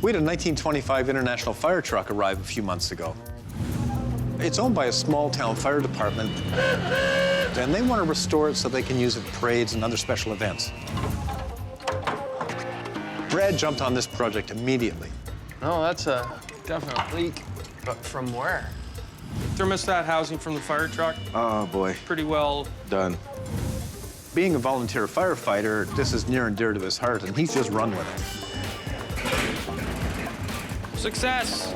We had a 1925 International fire truck arrive a few months ago. It's owned by a small-town fire department, and they want to restore it so they can use it at parades and other special events. Brad jumped on this project immediately. No, that's a definite leak, but from where? Thermostat housing from the fire truck. Oh, boy. Pretty well Done. Being a volunteer firefighter, this is near and dear to his heart, and he's just run with it. success.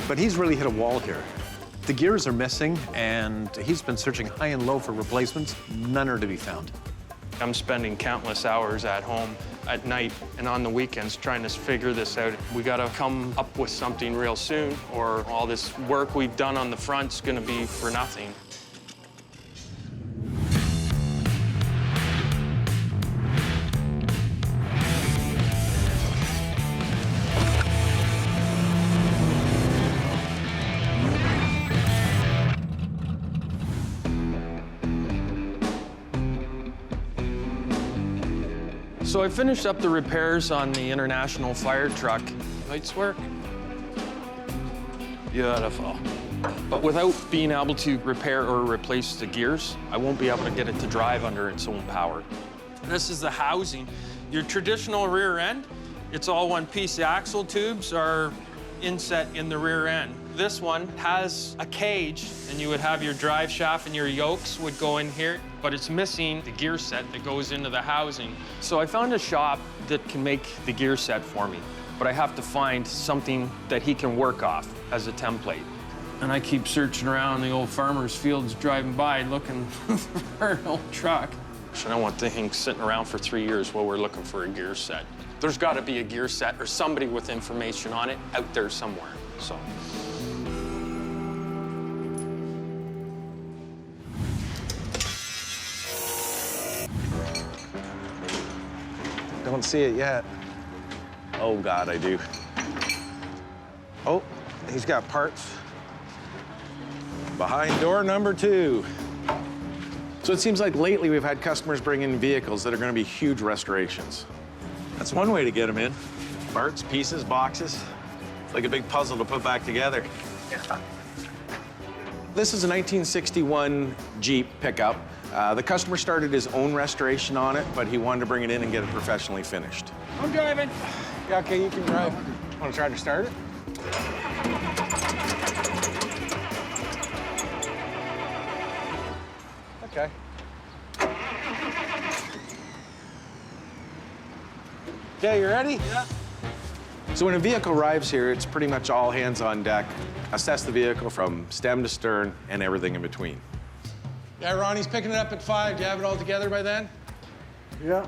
But he's really hit a wall here. The gears are missing, and he's been searching high and low for replacements. None are to be found. I'm spending countless hours at home at night and on the weekends trying to figure this out. We gotta come up with something real soon, or all this work we've done on the front's gonna be for nothing. So I finished up the repairs on the International fire truck. Lights work. Beautiful. But without being able to repair or replace the gears, I won't be able to get it to drive under its own power. This is the housing. Your traditional rear end, it's all one piece. The axle tubes are inset in the rear end. This one has a cage, and you would have your drive shaft and your yokes would go in here, but it's missing the gear set that goes into the housing. So I found a shop that can make the gear set for me, but I have to find something that he can work off as a template. And I keep searching around the old farmer's fields, driving by, looking for an old truck. I don't want the thing sitting around for 3 years while we're looking for a gear set. There's got to be a gear set or somebody with information on it out there somewhere, so. Don't see it yet. Oh, God, I do. Oh, he's got parts. Behind door number 2. So it seems like lately we've had customers bring in vehicles that are going to be huge restorations. That's one way to get them in. Parts, pieces, boxes. It's like a big puzzle to put back together. Yeah. This is a 1961 Jeep pickup. The customer started his own restoration on it, but he wanted to bring it in and get it professionally finished. I'm driving. Yeah, okay, you can drive. Want to try to start it? Okay. Okay, you ready? Yeah. So when a vehicle arrives here, it's pretty much all hands on deck. Assess the vehicle from stem to stern and everything in between. Yeah, Ronnie's picking it up at 5. Do you have it all together by then? Yeah.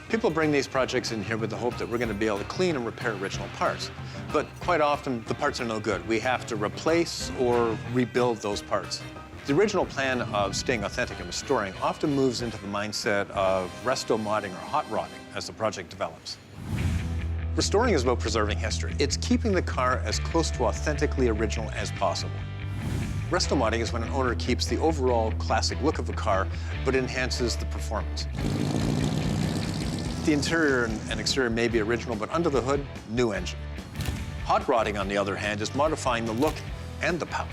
People bring these projects in here with the hope that we're going to be able to clean and repair original parts. But quite often, the parts are no good. We have to replace or rebuild those parts. The original plan of staying authentic and restoring often moves into the mindset of restomodding or hot rodding as the project develops. Restoring is about preserving history. It's keeping the car as close to authentically original as possible. Restomodding is when an owner keeps the overall classic look of a car, but enhances the performance. The interior and exterior may be original, but under the hood, new engine. Hot rodding, on the other hand, is modifying the look and the power.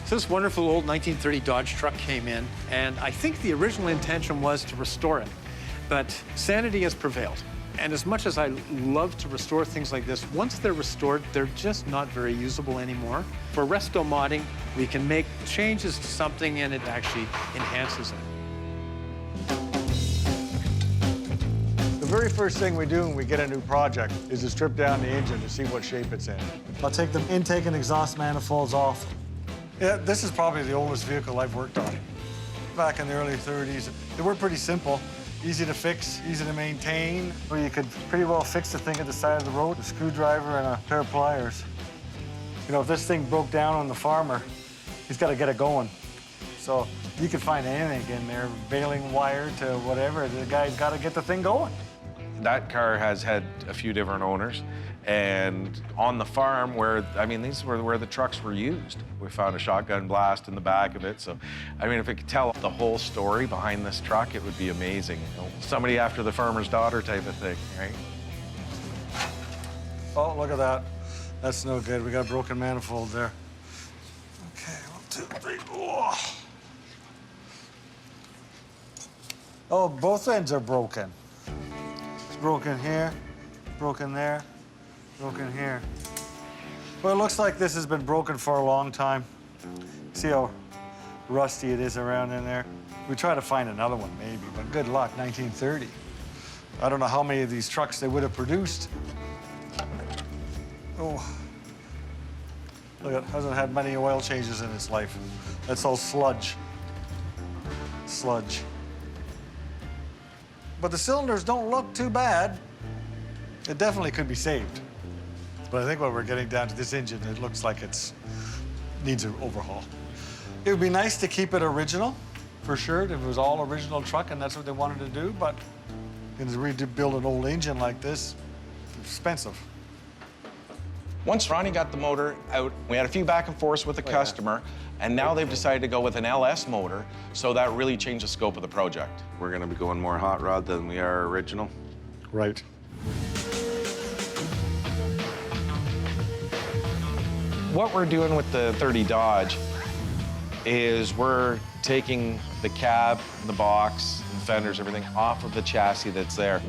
So this wonderful old 1930 Dodge truck came in, and I think the original intention was to restore it, but sanity has prevailed. And as much as I love to restore things like this, once they're restored, they're just not very usable anymore. For restomodding, we can make changes to something and it actually enhances it. The very first thing we do when we get a new project is to strip down the engine to see what shape it's in. I'll take the intake and exhaust manifolds off. Yeah, this is probably the oldest vehicle I've worked on. Back in the early 30s, they were pretty simple. Easy to fix, easy to maintain, where you could pretty well fix the thing at the side of the road, a screwdriver and a pair of pliers. You know, if this thing broke down on the farmer, he's got to get it going. So you could find anything in there, baling wire to whatever, the guy's got to get the thing going. That car has had a few different owners. And on the farm where, I mean, these were where the trucks were used. We found a shotgun blast in the back of it. So, I mean, if it could tell the whole story behind this truck, it would be amazing. You know, somebody after the farmer's daughter type of thing, right? Oh, look at that. That's no good. We got a broken manifold there. Okay, 1, 2, 3. Oh, both ends are broken. It's broken here, broken there, broken here. Well, it looks like this has been broken for a long time. See how rusty it is around in there? We try to find another one, maybe, but good luck, 1930. I don't know how many of these trucks they would have produced. Oh, look, it hasn't had many oil changes in its life. That's all sludge. Sludge. But the cylinders don't look too bad. It definitely could be saved. But I think when we're getting down to this engine, it looks like it needs an overhaul. It would be nice to keep it original, for sure, if it was all original truck and that's what they wanted to do, but to rebuild an old engine like this, it's expensive. Once Ronnie got the motor out, we had a few back and forths with the customer, and now they've decided to go with an LS motor, so that really changed the scope of the project. We're gonna be going more hot rod than we are original. Right. What we're doing with the 30 Dodge is we're taking the cab, the box, the fenders, everything off of the chassis that's there.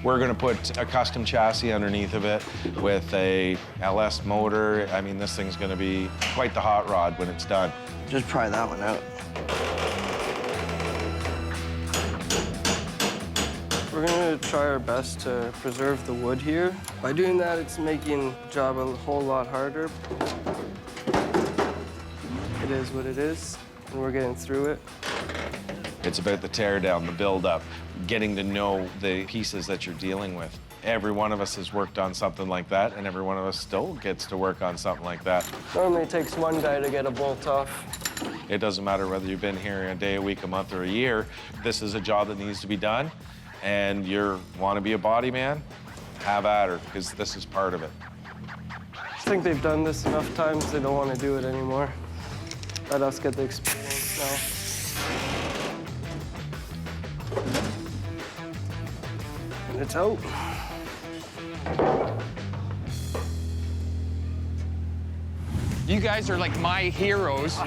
We're gonna put a custom chassis underneath of it with a LS motor. I mean, this thing's gonna be quite the hot rod when it's done. Just pry that one out. We're gonna try our best to preserve the wood here. By doing that, it's making the job a whole lot harder. It is what it is, and we're getting through it. It's about the tear down, the build up, getting to know the pieces that you're dealing with. Every one of us has worked on something like that, and every one of us still gets to work on something like that. Normally it takes one guy to get a bolt off. It doesn't matter whether you've been here a day, a week, a month, or a year. This is a job that needs to be done, and you want to be a body man, have at her, because this is part of it. I think they've done this enough times, they don't want to do it anymore. Let us get the experience now. And it's out. You guys are like my heroes.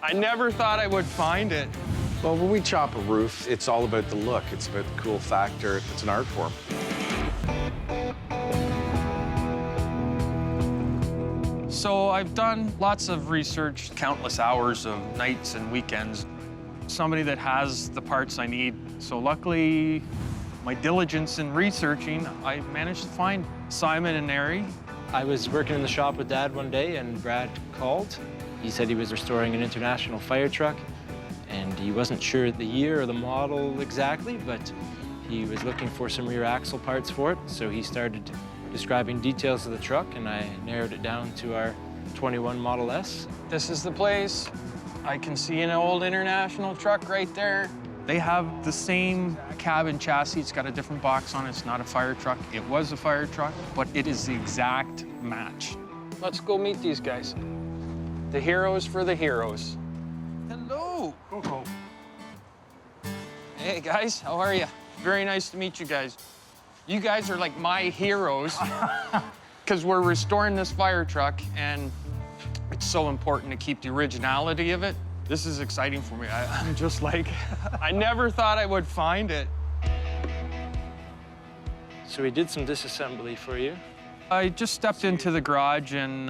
I never thought I would find it. Well, when we chop a roof, it's all about the look. It's about the cool factor. It's an art form. So I've done lots of research, countless hours of nights and weekends. Somebody that has the parts I need. So luckily, my diligence in researching, I managed to find Simon and Neri. I was working in the shop with Dad one day, and Brad called. He said he was restoring an international fire truck, and he wasn't sure the year or the model exactly, but he was looking for some rear axle parts for it, so he started describing details of the truck, and I narrowed it down to our 21 Model S. This is the place. I can see an old international truck right there. They have the same cab and chassis. It's got a different box on it. It's not a fire truck. It was a fire truck, but it is the exact match. Let's go meet these guys. The heroes for the heroes. Hello. Coco. Hey, guys. How are you? Very nice to meet you guys. You guys are like my heroes because we're restoring this fire truck, and it's so important to keep the originality of it. This is exciting for me. I'm just like, I never thought I would find it. So we did some disassembly for you. I just stepped into the garage, and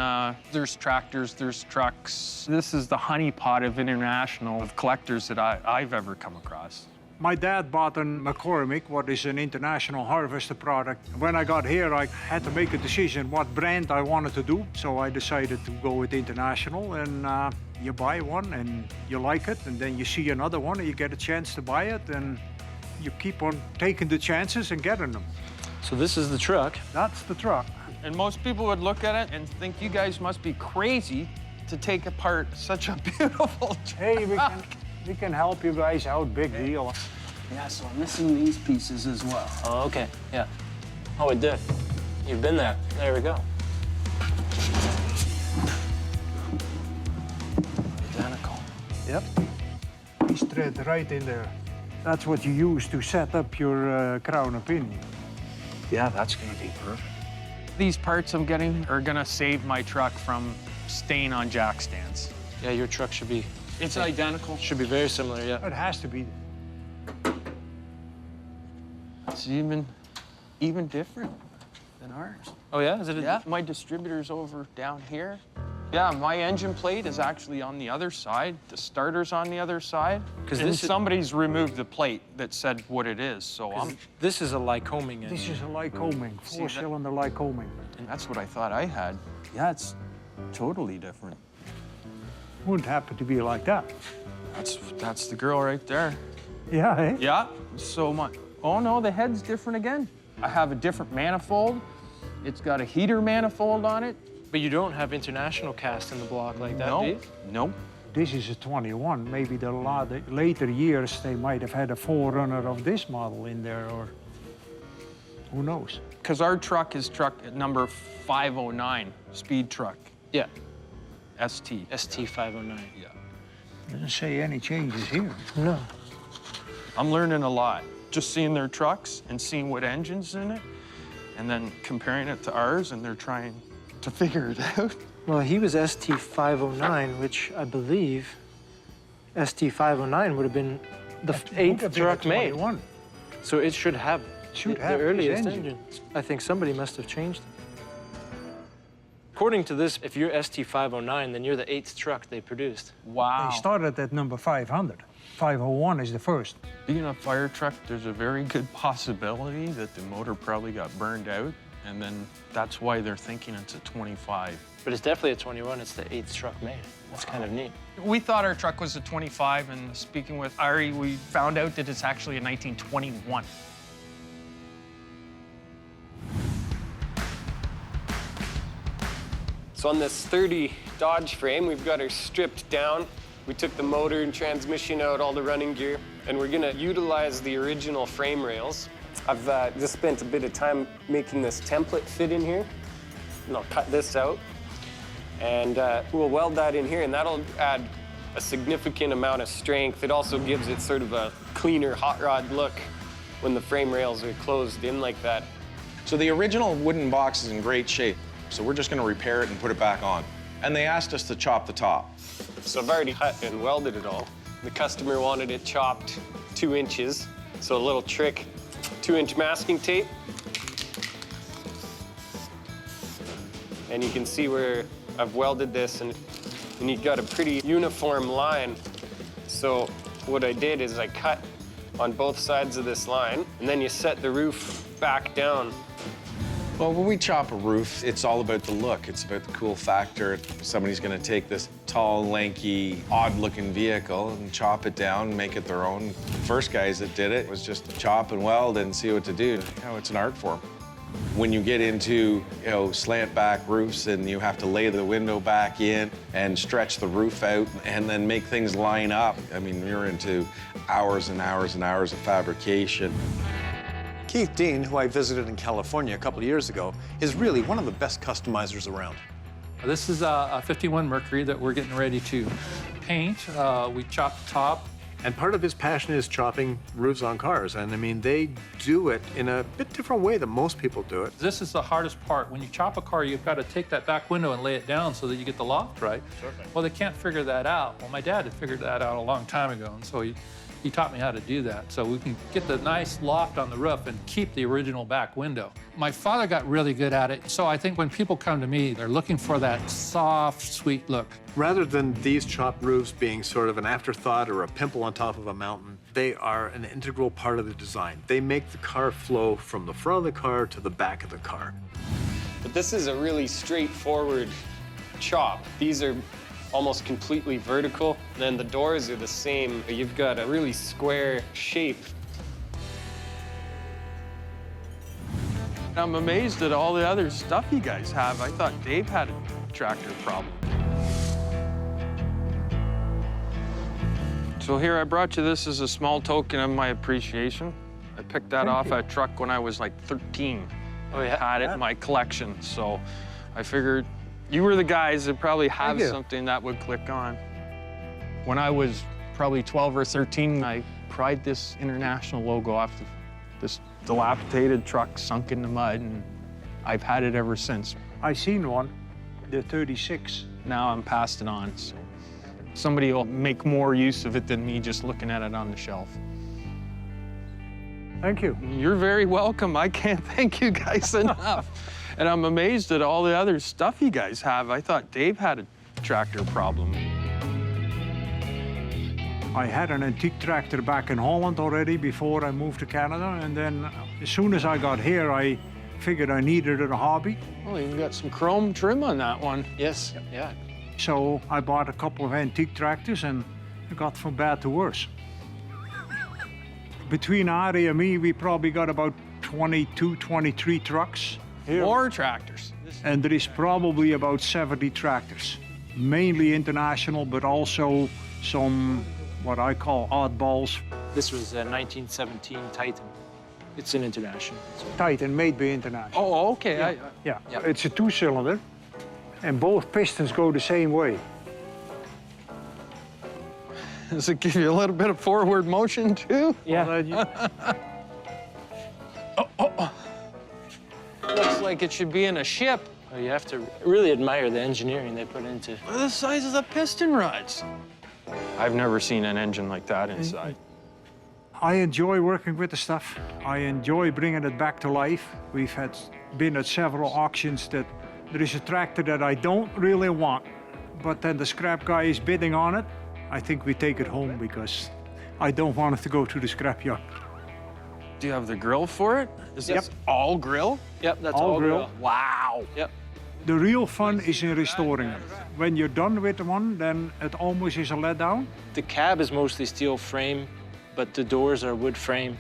there's tractors, there's trucks. This is the honeypot of international of collectors that I've ever come across. My dad bought a McCormick, what is an international harvester product. When I got here, I had to make a decision what brand I wanted to do. So I decided to go with international, and you buy one and you like it, and then you see another one and you get a chance to buy it, and you keep on taking the chances and getting them. So this is the truck. That's the truck. And most people would look at it and think you guys must be crazy to take apart such a beautiful truck. Hey, we can help you guys out, big deal. Yeah, so I'm missing these pieces as well. Oh, okay, yeah. Oh, it did. You've been there. There we go. Identical. Yep. Piece thread right in there. That's what you use to set up your crown and pinion. Yeah, that's gonna be perfect. These parts I'm getting are gonna save my truck from staying on jack stands. Yeah, your truck should be Should be very similar, yeah. It has to be. It's even different than ours. Oh, yeah? Is it? Yeah, my distributor's over down here. Yeah, my engine plate is actually on the other side. The starter's on the other side. Because somebody's removed the plate that said what it is, so This is a Lycoming engine. This is a Lycoming, four-cylinder Lycoming. and that's what I thought I had. Yeah, it's totally different. Wouldn't happen to be like that. That's the girl right there. Yeah, eh? Yeah, so much. Oh no, the head's different again. I have a different manifold. It's got a heater manifold on it. But you don't have international cast in the block like that, do you? No. This is a 21. Maybe the later years, they might have had a forerunner of this model in there, or who knows? Because our truck is truck number 509, speed truck, Yeah, ST. ST509. Yeah. Doesn't say any changes here. No. I'm learning a lot. Just seeing their trucks and seeing what engine's in it, and then comparing it to ours, and they're trying to figure it out. Well, he was ST509, which I believe ST509 would have been the 8th truck made. 21. So it should have Should the have this earliest engine. engine. I think somebody must have changed it. According to this, if you're ST509, then you're the 8th truck they produced. Wow. They started at number 500. 501 is the first. Being a fire truck, there's a very good possibility that the motor probably got burned out, and then that's why they're thinking it's a 25. But it's definitely a 21. It's the 8th truck made. That's kind of neat. We thought our truck was a 25, and speaking with Ari, we found out that it's actually a 1921. So on this 30 Dodge frame, we've got her stripped down. We took the motor and transmission out, all the running gear, and we're gonna utilize the original frame rails. I've just spent a bit of time making this template fit in here, and I'll cut this out. And we'll weld that in here, and that'll add a significant amount of strength. It also gives it sort of a cleaner hot rod look when the frame rails are closed in like that. So the original wooden box is in great shape, so we're just gonna repair it and put it back on. And they asked us to chop the top. So I've already cut and welded it all. The customer wanted it chopped 2 inches. So a little trick, 2-inch masking tape. And you can see where I've welded this, and you've got a pretty uniform line. So what I did is I cut on both sides of this line, and then you set the roof back down. Well, when we chop a roof, it's all about the look. It's about the cool factor. Somebody's gonna take this tall, lanky, odd-looking vehicle and chop it down, make it their own. First guys that did it was just chop and weld and see what to do. It's an art form. When you get into, slant back roofs and you have to lay the window back in and stretch the roof out and then make things line up, I mean, you're into hours and hours and hours of fabrication. Keith Dean, who I visited in California a couple of years ago, is really one of the best customizers around. This is a 51 Mercury that we're getting ready to paint. We chopped the top. And part of his passion is chopping roofs on cars. And I mean, they do it in a bit different way than most people do it. This is the hardest part. When you chop a car, you've got to take that back window and lay it down so that you get the loft right. Certainly. Well, they can't figure that out. Well, my dad had figured that out a long time ago, and so he taught me how to do that. So we can get the nice loft on the roof and keep the original back window. My father got really good at it, so I think when people come to me, they're looking for that soft, sweet look. Rather than these chopped roofs being sort of an afterthought or a pimple on top of a mountain, they are an integral part of the design. They make the car flow from the front of the car to the back of the car. But this is a really straightforward chop. These are almost completely vertical. Then the doors are the same. You've got a really square shape. I'm amazed at all the other stuff you guys have. I thought Dave had a tractor problem. So here, I brought you this as a small token of my appreciation. I picked that off a truck when I was like 13. Oh, yeah? I had it in my collection, so I figured you were the guys that probably have something that would click on. When I was probably 12 or 13, I pried this International logo off this dilapidated truck sunk in the mud, and I've had it ever since. I seen one, the 36. Now I'm passed it on, so somebody will make more use of it than me just looking at it on the shelf. Thank you. You're very welcome. I can't thank you guys enough. And I'm amazed at all the other stuff you guys have. I thought Dave had a tractor problem. I had an antique tractor back in Holland already before I moved to Canada, and then as soon as I got here, I figured I needed a hobby. Well, you got some chrome trim on that one. Yes, yeah. So I bought a couple of antique tractors, and it got from bad to worse. Between Ari and me, we probably got about 22, 23 trucks. Here. More tractors. And there is probably about 70 tractors, mainly international, but also some what I call oddballs. This was a 1917 Titan. It's an international. Titan, made by International. Oh, okay. Yeah, it's a two-cylinder, and both pistons go the same way. Does it give you a little bit of forward motion, too? Yeah. Looks like it should be in a ship. Oh, you have to really admire the engineering they put into. Look at the size of the piston rods. I've never seen an engine like that inside. I enjoy working with the stuff. I enjoy bringing it back to life. We've been at several auctions that there is a tractor that I don't really want, but then the scrap guy is bidding on it. I think we take it home because I don't want it to go to the scrapyard. Do you have the grill for it? Is this all grill? Yep, that's All all grill. Wow. Yep. The real fun is in restoring it. When you're done with one, then it almost is a letdown. The cab is mostly steel frame, but the doors are wood frame.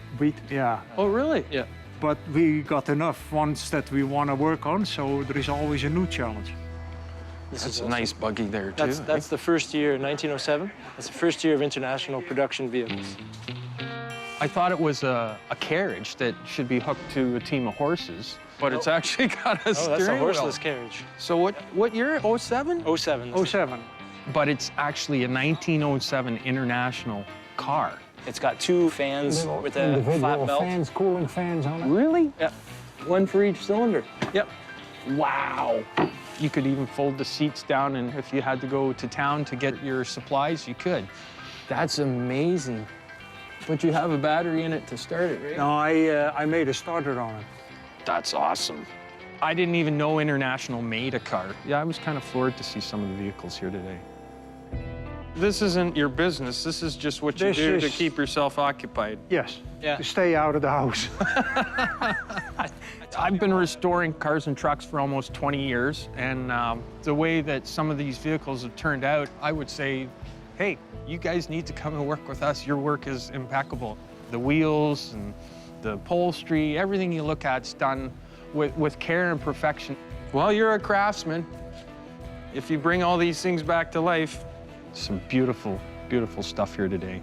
Yeah. Oh, really? Yeah. But we got enough ones that we want to work on, so there is always a new challenge. That's a nice buggy there, too. That's the first year, 1907. That's the first year of international production vehicles. I thought it was a carriage that should be hooked to a team of horses, but it's actually got a steering That's a wheel. horseless carriage. So what year? 07? 07. 07. But it's actually a 1907 international car. It's got two fans with a flat belt. fans, cooling fans on it. Really? Yep. One for each cylinder. Yep. Wow. You could even fold the seats down, and if you had to go to town to get your supplies, you could. That's amazing. But you have a battery in it to start it, right? No, I made a starter on it. That's awesome. I didn't even know International made a car. Yeah, I was kind of floored to see some of the vehicles here today. This isn't your business. This is just what you do to keep yourself occupied. Yes, Yeah. to stay out of the house. I've been restoring cars and trucks for almost 20 years, and the way that some of these vehicles have turned out, I would say, hey, you guys need to come and work with us. Your work is impeccable. The wheels and the upholstery, everything you look at's done with care and perfection. Well, you're a craftsman. If you bring all these things back to life, some beautiful, beautiful stuff here today.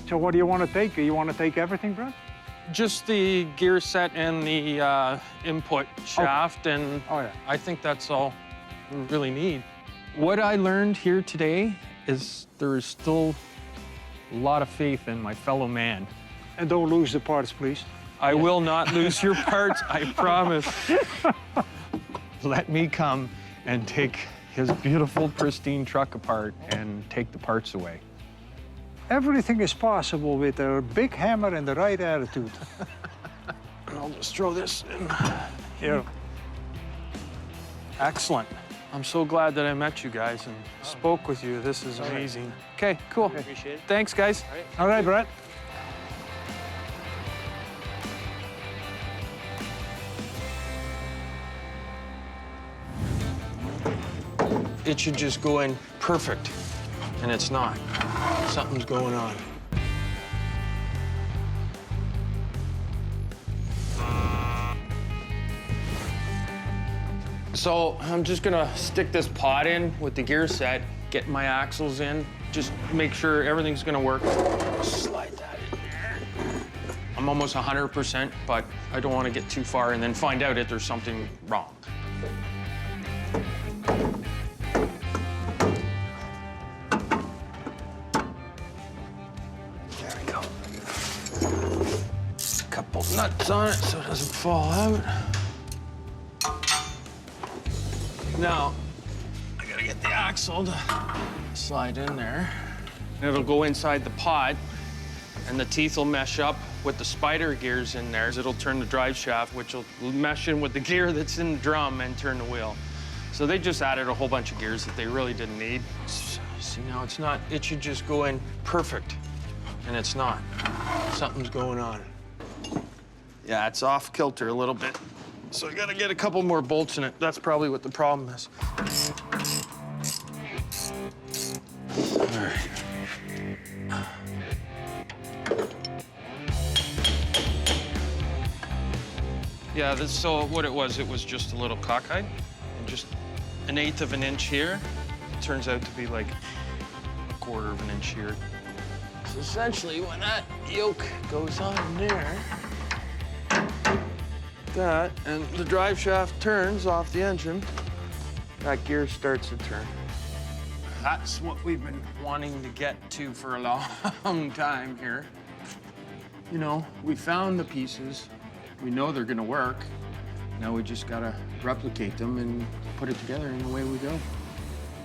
So what do you want to take? You want to take everything, Brad? Just the gear set and the input shaft, and I think that's all we really need. What I learned here today is there is still a lot of faith in my fellow man. And don't lose the parts, please. I will not lose your parts, I promise. Let me come and take his beautiful, pristine truck apart and take the parts away. Everything is possible with a big hammer and the right attitude. I'll just throw this in. Yeah. Excellent. I'm so glad that I met you guys and spoke with you. This is amazing. Okay, cool. Appreciate it. Thanks, guys. All right, Brad. It should just go in perfect, and it's not. Something's going on. So I'm just gonna stick this pot in with the gear set, get my axles in, just make sure everything's gonna work. Slide that in there. I'm almost 100%, but I don't want to get too far and then find out if there's something wrong. There we go. Couple nuts on it so it doesn't fall out. Now, I gotta get the axle to slide in there. It'll go inside the pod, and the teeth will mesh up with the spider gears in there. It'll turn the drive shaft, which will mesh in with the gear that's in the drum and turn the wheel. So they just added a whole bunch of gears that they really didn't need. See, now it's not, it should just go in perfect, and it's not. Something's going on. Yeah, it's off kilter a little bit. So I gotta get a couple more bolts in it. That's probably what the problem is. All right. Yeah, so what it was just a little cockeyed, and just 1/8 of an inch here. It turns out to be like 1/4 of an inch here. So essentially, when that yoke goes on there, that, and the drive shaft turns off the engine, that gear starts to turn. That's what we've been wanting to get to for a long time here. You know, we found the pieces. We know they're gonna work. Now we just gotta replicate them and put it together, and away we go.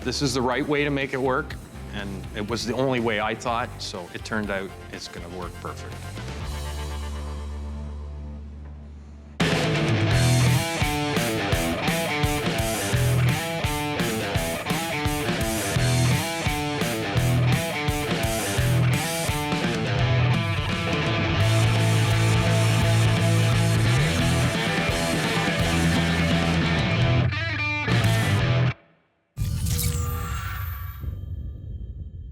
This is the right way to make it work, and it was the only way I thought, so it turned out it's gonna work perfect.